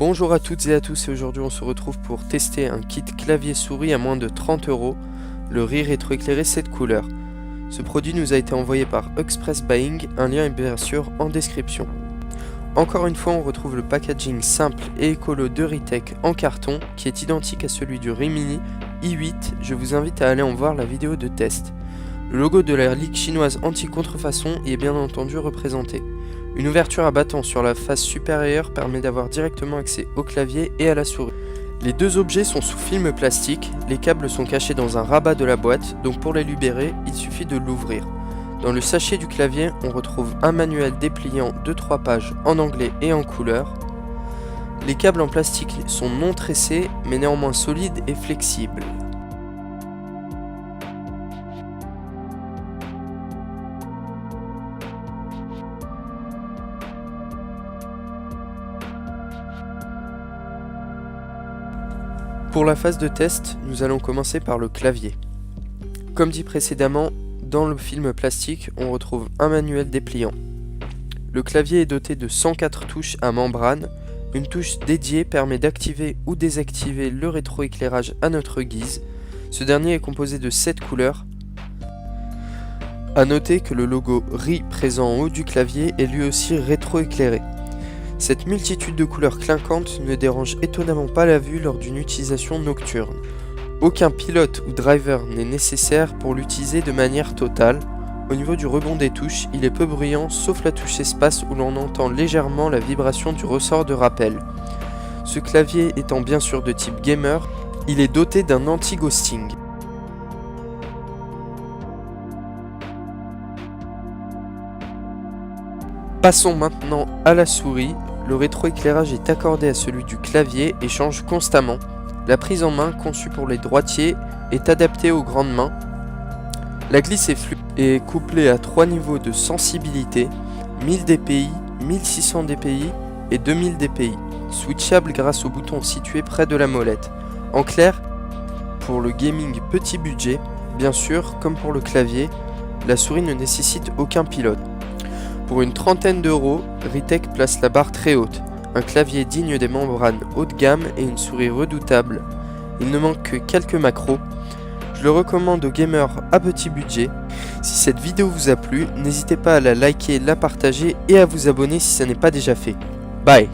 Bonjour à toutes et à tous, et aujourd'hui on se retrouve pour tester un kit clavier souris à moins de 30 €, le RI rétroéclairé 7 couleurs. Ce produit nous a été envoyé par Express Buying, un lien est bien sûr en description. Encore une fois on retrouve le packaging simple et écolo de Ritech en carton qui est identique à celui du RI Mini i8, je vous invite à aller en voir la vidéo de test. Le logo de la Ligue chinoise anti-contrefaçon y est bien entendu représenté. Une ouverture à battant sur la face supérieure permet d'avoir directement accès au clavier et à la souris. Les deux objets sont sous film plastique, les câbles sont cachés dans un rabat de la boîte, donc pour les libérer, il suffit de l'ouvrir. Dans le sachet du clavier, on retrouve un manuel dépliant de 3 pages en anglais et en couleur. Les câbles en plastique sont non tressés, mais néanmoins solides et flexibles. Pour la phase de test, nous allons commencer par le clavier. Comme dit précédemment, dans le film plastique, on retrouve un manuel dépliant. Le clavier est doté de 104 touches à membrane. Une touche dédiée permet d'activer ou désactiver le rétroéclairage à notre guise. Ce dernier est composé de 7 couleurs. A noter que le logo RI présent en haut du clavier est lui aussi rétroéclairé. Cette multitude de couleurs clinquantes ne dérange étonnamment pas la vue lors d'une utilisation nocturne. Aucun pilote ou driver n'est nécessaire pour l'utiliser de manière totale. Au niveau du rebond des touches, il est peu bruyant sauf la touche espace où l'on entend légèrement la vibration du ressort de rappel. Ce clavier étant bien sûr de type gamer, il est doté d'un anti-ghosting. Passons maintenant à la souris. Le rétroéclairage est accordé à celui du clavier et change constamment. La prise en main, conçue pour les droitiers, est adaptée aux grandes mains. La glisse est fluide et est couplée à 3 niveaux de sensibilité, 1000 dpi, 1600 dpi et 2000 dpi, switchable grâce au bouton situé près de la molette. En clair, pour le gaming petit budget, bien sûr, comme pour le clavier, la souris ne nécessite aucun pilote. Pour une trentaine d'euros, Ritech place la barre très haute, un clavier digne des membranes haut de gamme et une souris redoutable. Il ne manque que quelques macros. Je le recommande aux gamers à petit budget. Si cette vidéo vous a plu, n'hésitez pas à la liker, la partager et à vous abonner si ce n'est pas déjà fait. Bye!